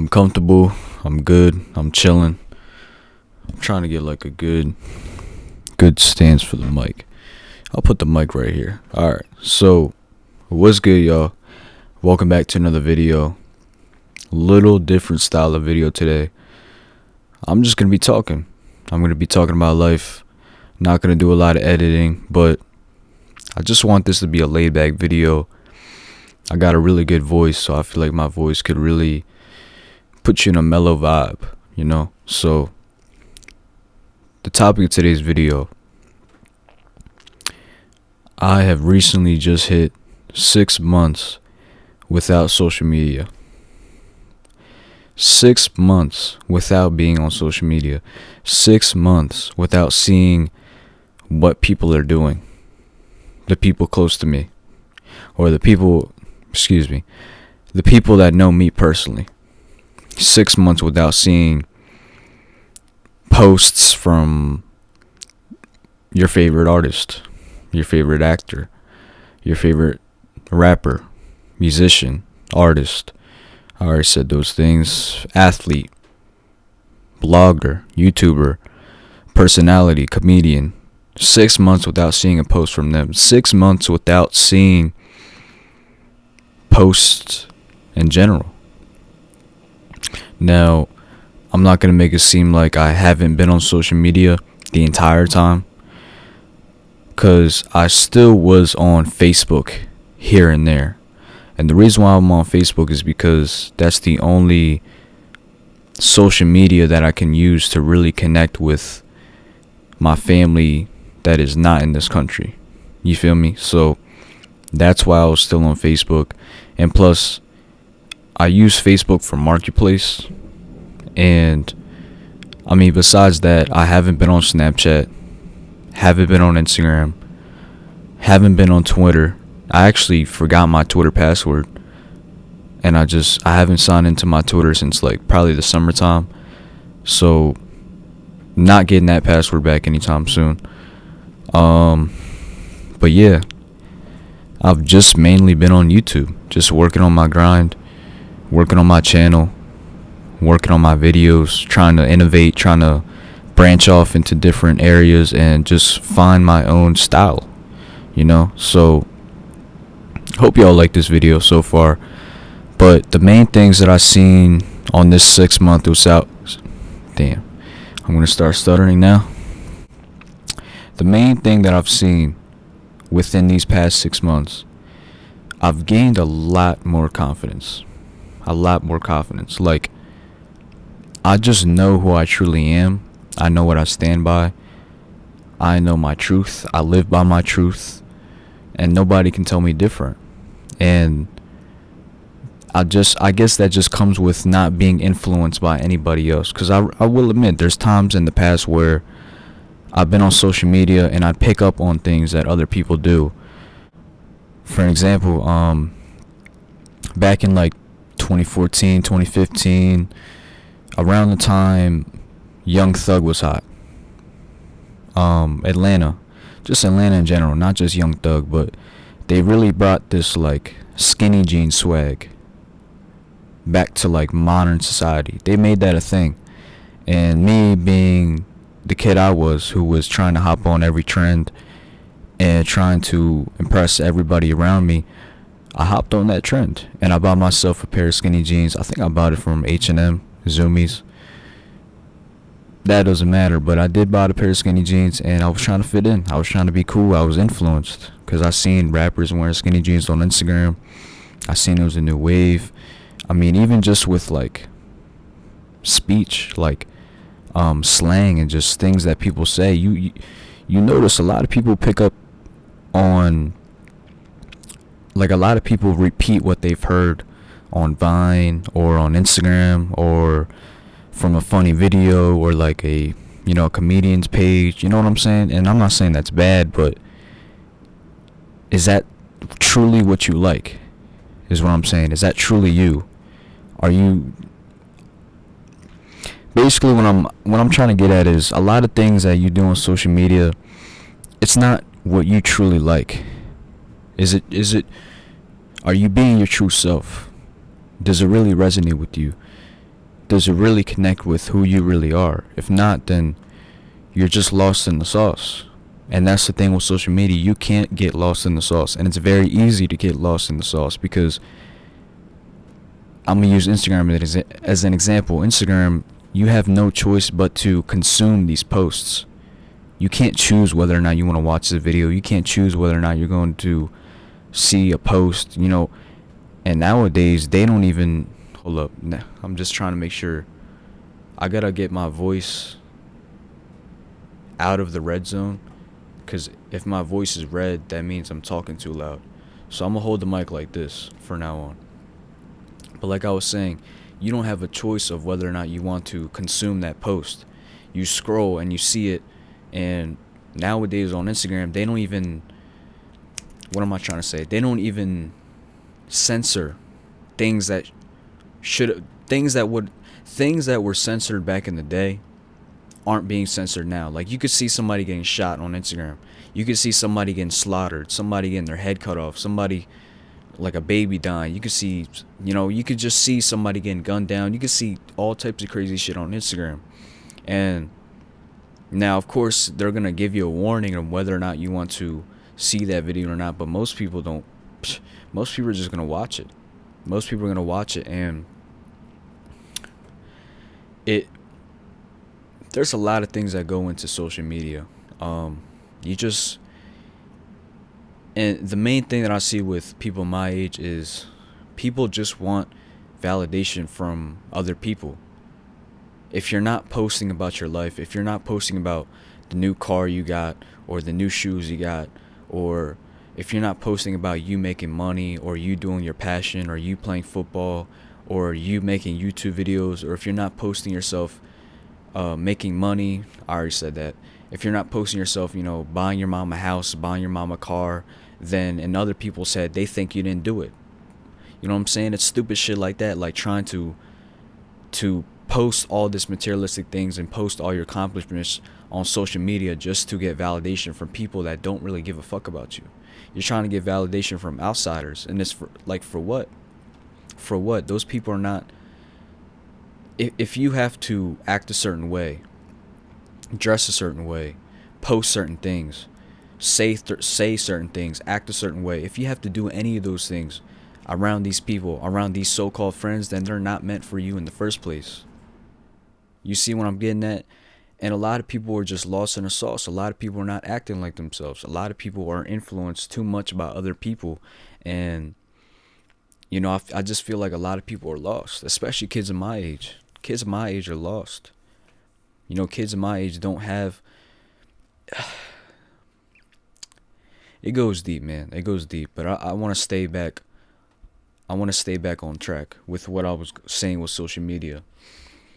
I'm comfortable. I'm good. I'm chilling. I'm trying to get like a good stance for the mic. I'll put the mic right here. Alright, so what's good, y'all? Welcome back to another video. Little different style of video today. I'm just gonna be talking. I'm gonna be talking about life. Not gonna do a lot of editing, but I just want this to be a laid back video. I got a really good voice, so I feel like my voice could really put you in a mellow vibe, you know? So the topic of today's video, I have recently just hit 6 months without social media. 6 months without being on social media. 6 months without seeing what people are doing. The people close to me. Or the people that know me personally. 6 months without seeing posts from your favorite artist, your favorite actor, your favorite rapper, musician, artist. I already said those things. Athlete, blogger, YouTuber, personality, comedian. 6 months without seeing a post from them. 6 months without seeing posts in general. Now, I'm not going to make it seem like I haven't been on social media the entire time, because I still was on Facebook here and there. And the reason why I'm on Facebook is because that's the only social media that I can use to really connect with my family that is not in this country. You feel me? So that's why I was still on Facebook. And plus, I use Facebook for Marketplace. And I mean, besides that, I haven't been on Snapchat, haven't been on Instagram, haven't been on Twitter. I actually forgot my Twitter password, and I haven't signed into my Twitter since like probably the summertime. So not getting that password back anytime soon. But yeah, I've just mainly been on YouTube, just working on my grind, working on my channel, working on my videos, trying to innovate, trying to branch off into different areas and just find my own style, you know? So hope y'all like this video so far. But the main things that I've seen on this 6 month without, damn, I'm gonna start stuttering now. The main thing that I've seen within these past 6 months, I've gained a lot more confidence. Like, I just know who I truly am. I know what I stand by. I know my truth. I live by my truth. And nobody can tell me different. And I guess that just comes with not being influenced by anybody else. Because I will admit, there's times in the past where I've been on social media and I pick up on things that other people do. For example, back in like 2014, 2015, around the time Young Thug was hot. Atlanta in general, not just Young Thug, but they really brought this like skinny jean swag back to like modern society. They made that a thing. And me being the kid I was, who was trying to hop on every trend and trying to impress everybody around me, I hopped on that trend and I bought myself a pair of skinny jeans. I think I bought it from H&M, Zoomies. That doesn't matter, but I did buy a pair of skinny jeans and I was trying to fit in. I was trying to be cool. I was influenced because I seen rappers wearing skinny jeans on Instagram. I seen it was a new wave. I mean, even just with like speech, like slang and just things that people say, you notice a lot of people pick up on, like, a lot of people repeat what they've heard on Vine or on Instagram or from a funny video or like a comedian's page. You know what I'm saying? And I'm not saying that's bad, but is that truly what you like? Is what I'm saying. Is that truly you? Are you basically what I'm trying to get at is a lot of things that you do on social media, it's not what you truly like. Is it are you being your true self? Does it really resonate with you? does it really connect with who you really are? If not, then you're just lost in the sauce. And that's the thing with social media. You can't get lost in the sauce. And it's very easy to get lost in the sauce because I'm going to use Instagram as an example. Instagram, you have no choice but to consume these posts. You can't choose whether or not you want to watch the video. You can't choose whether or not you're going to see a post, And nowadays, they don't even... Hold up. I'm just trying to make sure. I got to get my voice out of the red zone. Because if my voice is red, that means I'm talking too loud. So I'm going to hold the mic like this for now on. But like I was saying, you don't have a choice of whether or not you want to consume that post. You scroll and you see it. And nowadays on Instagram, they don't even... What am I trying to say? They don't even censor things that were censored back in the day aren't being censored now. Like, you could see somebody getting shot on Instagram. You could see somebody getting slaughtered, somebody getting their head cut off, somebody like a baby dying. You could see, you could just see somebody getting gunned down. You could see all types of crazy shit on Instagram. And now, of course, they're going to give you a warning on whether or not you want to see that video or not, but most people don't. Most people are just going to watch it. Most people are going to watch it, and there's a lot of things that go into social media. And the main thing that I see with people my age is people just want validation from other people. If you're not posting about your life, if you're not posting about the new car you got or the new shoes you got, or if you're not posting about you making money or you doing your passion or you playing football or you making YouTube videos, or if you're not posting yourself making money, I already said that. If you're not posting yourself, buying your mom a house, buying your mom a car, then, and other people said they think you didn't do it. You know what I'm saying? It's stupid shit like that, like trying to post all this materialistic things and post all your accomplishments on social media just to get validation from people that don't really give a fuck about you. You're trying to get validation from outsiders, and it's for what? For what? Those people are not... If you have to act a certain way, dress a certain way, post certain things, say certain things, act a certain way, if you have to do any of those things around these people, around these so-called friends, then they're not meant for you in the first place. You see what I'm getting at? And a lot of people are just lost in the sauce. A lot of people are not acting like themselves. A lot of people are influenced too much by other people. And, I just feel like a lot of people are lost, especially kids of my age. Kids of my age are lost. Kids of my age don't have... It goes deep, man. It goes deep. But I want to stay back. I want to stay back on track with what I was saying with social media.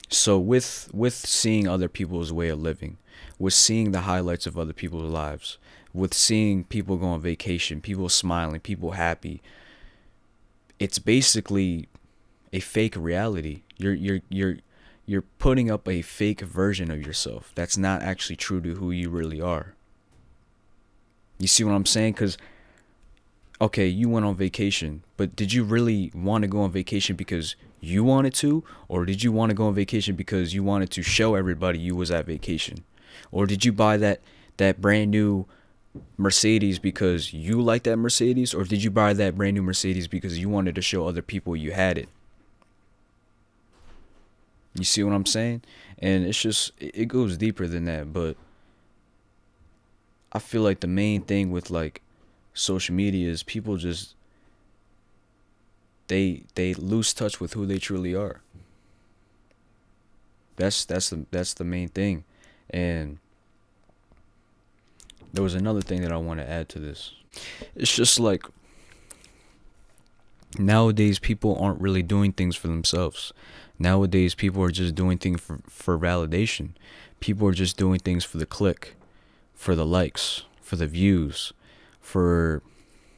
So with seeing other people's way of living, with seeing the highlights of other people's lives, with seeing people go on vacation, people smiling, people happy, it's basically a fake reality. You're putting up a fake version of yourself that's not actually true to who you really are. You see what I'm saying? Because, okay, you went on vacation, but did you really want to go on vacation because you wanted to? Or did you want to go on vacation because you wanted to show everybody you was at vacation? Or did you buy that brand new Mercedes because you like that Mercedes? Or did you buy that brand new Mercedes because you wanted to show other people you had it? You see what I'm saying? And it's just, it goes deeper than that. But I feel like the main thing with like social media is people just, they lose touch with who they truly are. That's the main thing. And there was another thing that I want to add to this. It's just like nowadays people aren't really doing things for themselves. Nowadays people are just doing things for validation. People are just doing things for the click, for the likes, for the views, for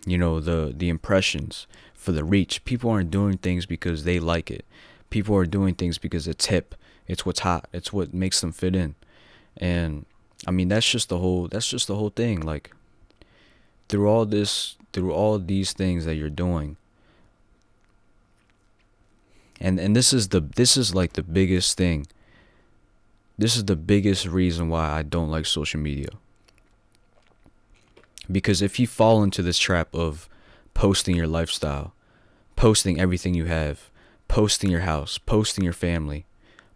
the impressions, for the reach. People aren't doing things because they like it. People are doing things because it's hip, it's what's hot, it's what makes them fit in. And I mean, that's just the whole thing. Like, through all these things that you're doing, And this is like the biggest thing. This is the biggest reason why I don't like social media. Because if you fall into this trap of posting your lifestyle, posting everything you have, posting your house, posting your family,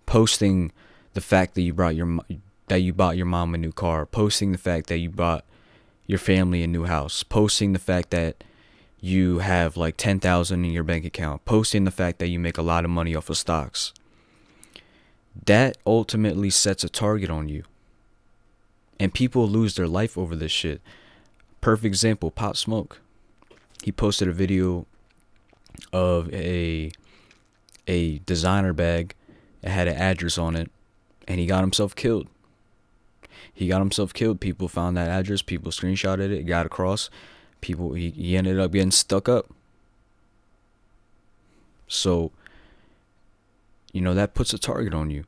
posting the fact that you bought your mom a new car, posting the fact that you bought your family a new house, posting the fact that you have like 10,000 in your bank account, posting the fact that you make a lot of money off of stocks. That ultimately sets a target on you. And people lose their life over this shit. Perfect example, Pop Smoke. He posted a video of a designer bag that had an address on it, and he got himself killed. People found that address, people screenshotted it, got across. He ended up getting stuck up. So, that puts a target on you.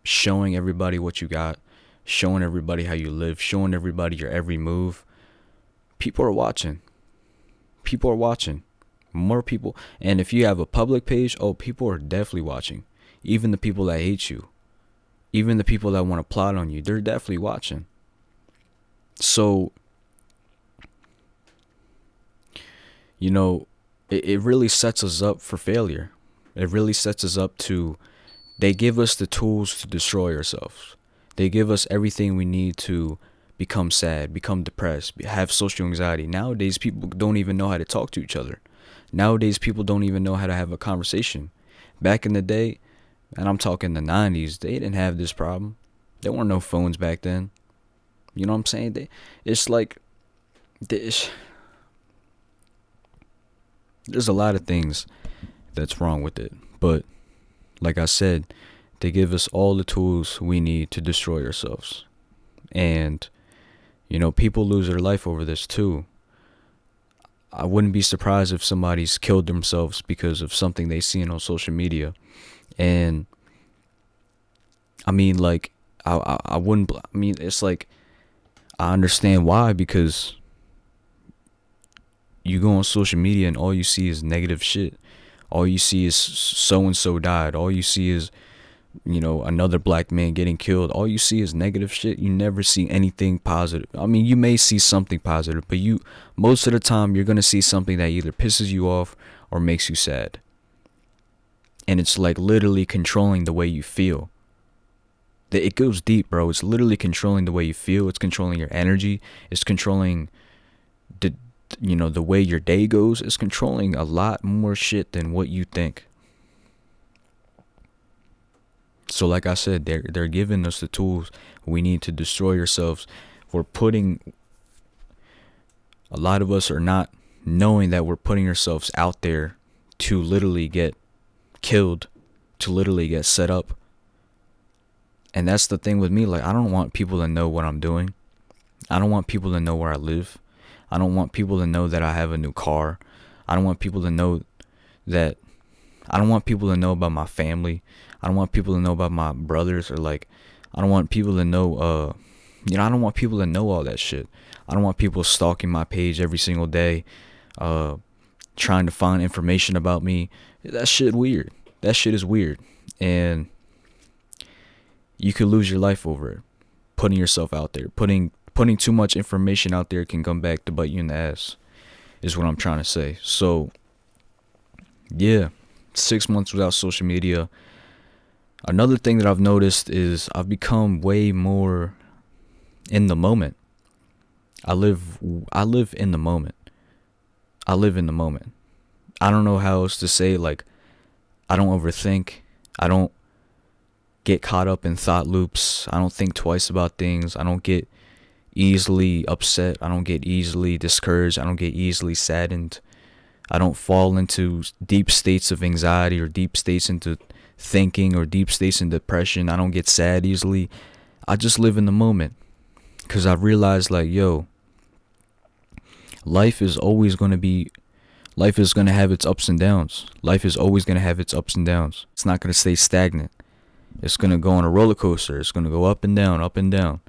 Showing everybody what you got, showing everybody how you live, showing everybody your every move. People are watching. More people. And if you have a public page, people are definitely watching. Even the people that hate you. Even the people that want to plot on you, they're definitely watching. So, it really sets us up for failure. It really sets us up to, they give us the tools to destroy ourselves. They give us everything we need to become sad, become depressed, have social anxiety. Nowadays, people don't even know how to talk to each other. Nowadays, people don't even know how to have a conversation. Back in the day, and I'm talking the 90s, they didn't have this problem. There weren't no phones back then. You know what I'm saying? It's like, there's a lot of things that's wrong with it. But like I said, they give us all the tools we need to destroy ourselves. And, people lose their life over this too. I wouldn't be surprised if somebody's killed themselves because of something they seen on social media. And I mean, like, I wouldn't, I mean, it's like, I understand why, because you go on social media and all you see is negative shit. All you see is so-and-so died. All you see is, another black man getting killed. All you see is negative shit. You never see anything positive. I mean, you may see something positive, but most of the time, you're going to see something that either pisses you off or makes you sad. And it's like literally controlling the way you feel. It goes deep, bro. It's literally controlling the way you feel. It's controlling your energy. It's controlling the way your day goes. It's controlling a lot more shit than what you think. So like I said, they're giving us the tools we need to destroy ourselves. A lot of us are not knowing that we're putting ourselves out there to literally get killed, to literally get set up. And that's the thing with me. Like, I don't want people to know what I'm doing. I don't want people to know where I live. I don't want people to know that I have a new car. I don't want people to know about my family. I don't want people to know about my brothers, or like, I don't want people to know, I don't want people to know all that shit. I don't want people stalking my page every single day, trying to find information about me. That shit weird. That shit is weird. And you could lose your life over it. Putting yourself out there. Putting too much information out there can come back to bite you in the ass, is what I'm trying to say. So, yeah, 6 months without social media. Another thing that I've noticed is I've become way more in the moment. I live in the moment. I live in the moment. I don't know how else to say, like, I don't overthink. I don't get caught up in thought loops. I don't think twice about things. I don't get easily upset. I don't get easily discouraged. I don't get easily saddened. I don't fall into deep states of anxiety or deep states into thinking or deep states in depression. I don't get sad easily. I just live in the moment, because I've realized, like, life is going to have its ups and downs. Life is always going to have its ups and downs. It's not going to stay stagnant. It's going to go on a roller coaster. It's going to go up and down, up and down.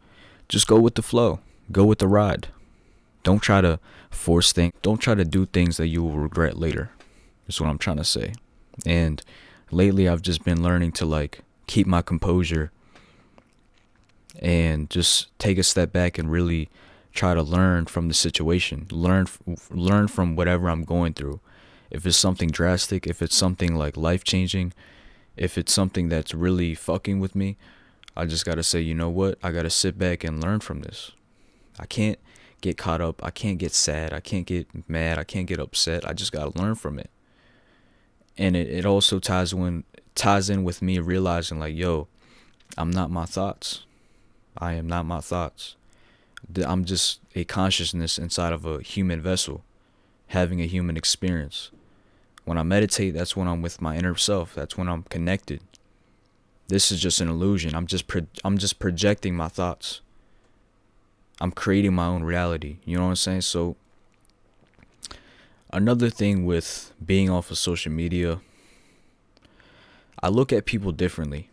Just go with the flow. Go with the ride. Don't try to force things. Don't try to do things that you will regret later. Is what I'm trying to say. And Lately, I've just been learning to like keep my composure and just take a step back and really try to learn from the situation, learn from whatever I'm going through. If it's something drastic, if it's something like life changing, if it's something that's really fucking with me, I just gotta say, you know what? I gotta sit back and learn from this. I can't get caught up. I can't get sad. I can't get mad. I can't get upset. I just gotta learn from it. And it also ties in with me realizing like, yo, I'm not my thoughts. I am not my thoughts. I'm just a consciousness inside of a human vessel, having a human experience. When I meditate, that's when I'm with my inner self. That's when I'm connected. This is just an illusion. I'm just projecting my thoughts. I'm creating my own reality. You know what I'm saying? So another thing with being off of social media, I look at people differently.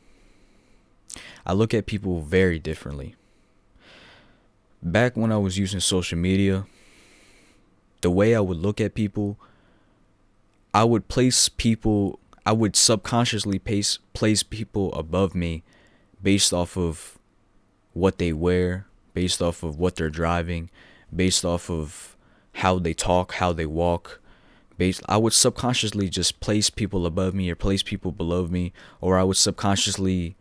I look at people very differently. Back when I was using social media, the way I would look at people, I would subconsciously place people above me based off of what they wear, based off of what they're driving, based off of how they talk, how they walk. I would subconsciously just place people above me or place people below me, or I would subconsciously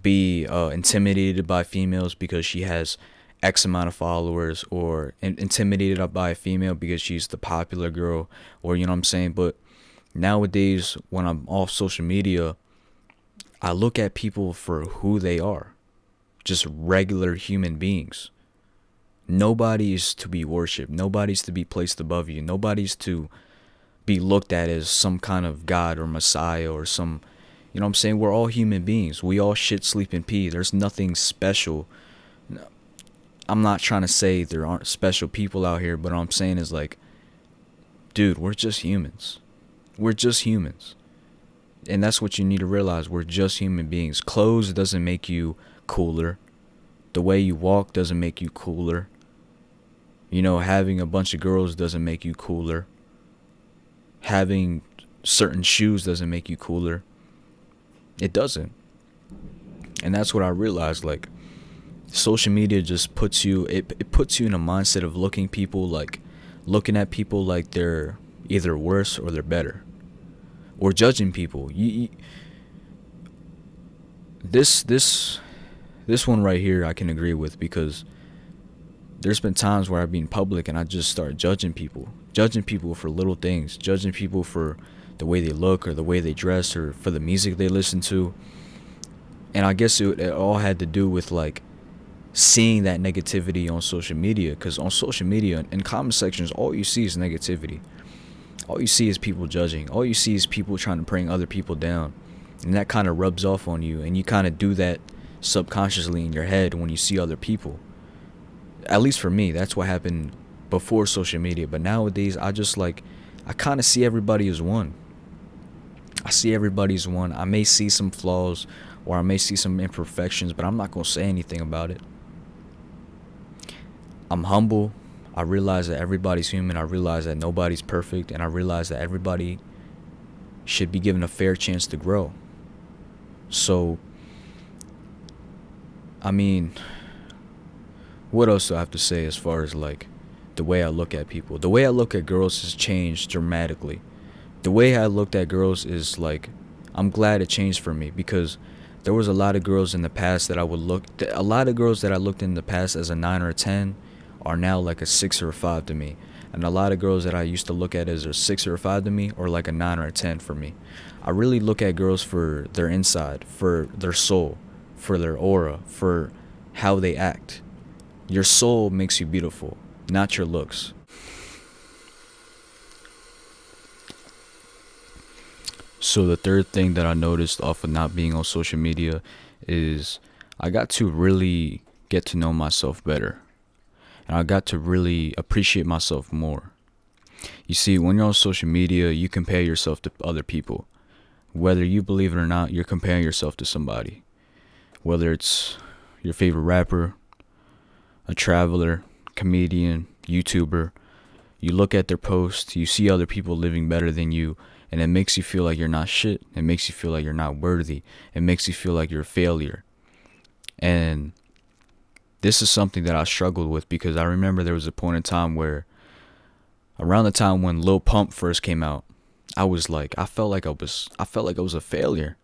be intimidated by females because she has X amount of followers, or intimidated by a female because she's the popular girl, or you know what I'm saying. But nowadays, when I'm off social media, I look at people for who they are, just regular human beings. Nobody's to be worshipped. Nobody's to be placed above you. Nobody's to be looked at as some kind of God or Messiah or some, you know what I'm saying? We're all human beings. We all shit, sleep, and pee. There's nothing special. I'm not trying to say there aren't special people out here, but what I'm saying is like, dude, we're just humans. We're just humans. And that's what you need to realize. We're just human beings. Clothes doesn't make you cooler. The way you walk doesn't make you cooler. You know, having a bunch of girls doesn't make you cooler. Having certain shoes doesn't make you cooler. It doesn't. And that's what I realized. Like, social media just puts you, it puts you in a mindset of looking at people like they're either worse or they're better, or judging people. This one right here I can agree with, because there's been times where I've been public and I just start judging people for little things, judging people for the way they look or the way they dress or for the music they listen to. And I guess it all had to do with like seeing that negativity on social media, because on social media, in comment sections, all you see is negativity. All you see is people judging. All you see is people trying to bring other people down. And that kind of rubs off on you, and you kind of do that subconsciously in your head when you see other people. At least for me, that's what happened before social media. But nowadays, I kind of see everybody as one. I may see some flaws or I may see some imperfections, but I'm not going to say anything about it. I'm humble. I realize that everybody's human. I realize that nobody's perfect. And I realize that everybody should be given a fair chance to grow. So, I mean, what else do I have to say as far as like the way I look at people? The way I look at girls has changed dramatically. The way I looked at girls is like, I'm glad it changed for me, because there was a lot of girls in the past that I looked in the past as a 9 or a 10 are now like a 6 or a 5 to me. And a lot of girls that I used to look at as a 6 or a 5 to me or like a 9 or a 10 for me. I really look at girls for their inside, for their soul, for their aura, for how they act. Your soul makes you beautiful, not your looks. So the third thing that I noticed off of not being on social media is I got to really get to know myself better. And I got to really appreciate myself more. You see, when you're on social media, you compare yourself to other people. Whether you believe it or not, you're comparing yourself to somebody. Whether it's your favorite rapper, a traveler, comedian, YouTuber, you look at their posts, you see other people living better than you, And it makes you feel like you're not shit. It makes you feel like you're not worthy. It makes you feel like you're a failure. And this is something that I struggled with, because I remember there was a point in time where, around the time when Lil Pump first came out, I felt like I was a failure,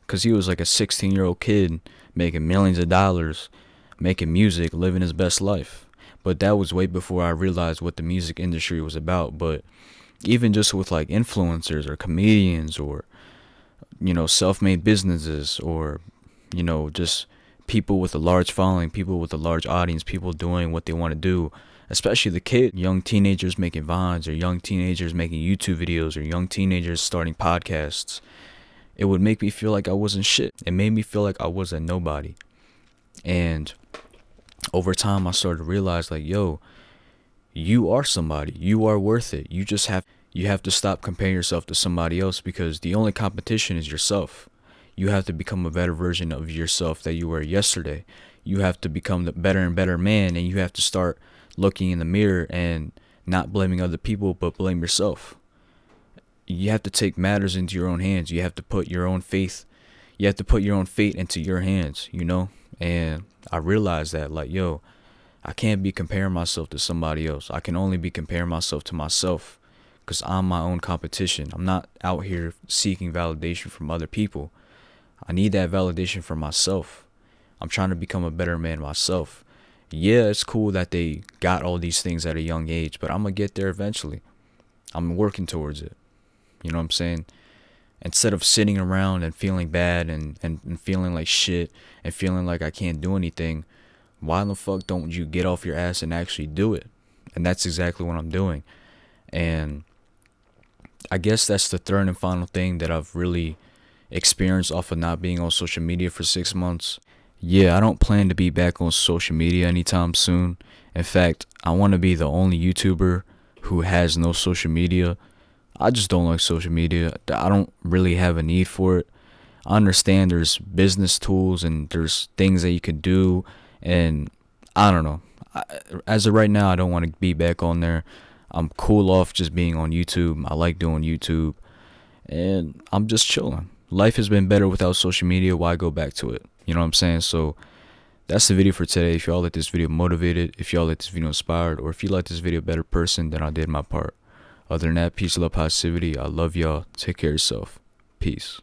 because he was like a 16-year-old kid making millions of dollars, making music, living his best life. But that was way before I realized what the music industry was about. But even just with like influencers or comedians, or self-made businesses, or just people with a large following, people with a large audience, people doing what they want to do, especially the young teenagers making vines, or young teenagers making YouTube videos, or young teenagers starting podcasts. It would make me feel like I wasn't shit. It made me feel like I was a nobody. And over time, I started to realize, like, yo, you are somebody. You are worth it. You have to stop comparing yourself to somebody else, because the only competition is yourself. You have to become a better version of yourself that you were yesterday. You have to become the better and better man, and you have to start looking in the mirror and not blaming other people, but blame yourself. You have to take matters into your own hands. You have to put your own faith. You have to put your own fate into your hands, And I realized that, like, yo, I can't be comparing myself to somebody else. I can only be comparing myself to myself, because I'm my own competition. I'm not out here seeking validation from other people. I need that validation from myself. I'm trying to become a better man myself. Yeah, it's cool that they got all these things at a young age, but I'm going to get there eventually. I'm working towards it. You know what I'm saying? Instead of sitting around and feeling bad and feeling like shit and feeling like I can't do anything, why the fuck don't you get off your ass and actually do it? And that's exactly what I'm doing. And I guess that's the third and final thing that I've really experienced off of not being on social media for 6 months. Yeah, I don't plan to be back on social media anytime soon. In fact, I want to be the only YouTuber who has no social media. I just don't like social media. I don't really have a need for it. I understand there's business tools and there's things that you can do, and I don't know. As of right now, I don't want to be back on there. I'm cool off just being on YouTube. I like doing YouTube, and I'm just chilling. Life has been better without social media. Why go back to it? You know what I'm saying? So that's the video for today. If y'all let this video motivated, if y'all let this video inspired, or if you like this video better person, then I did my part. Other than that, peace, love, positivity. I love y'all. Take care of yourself. Peace.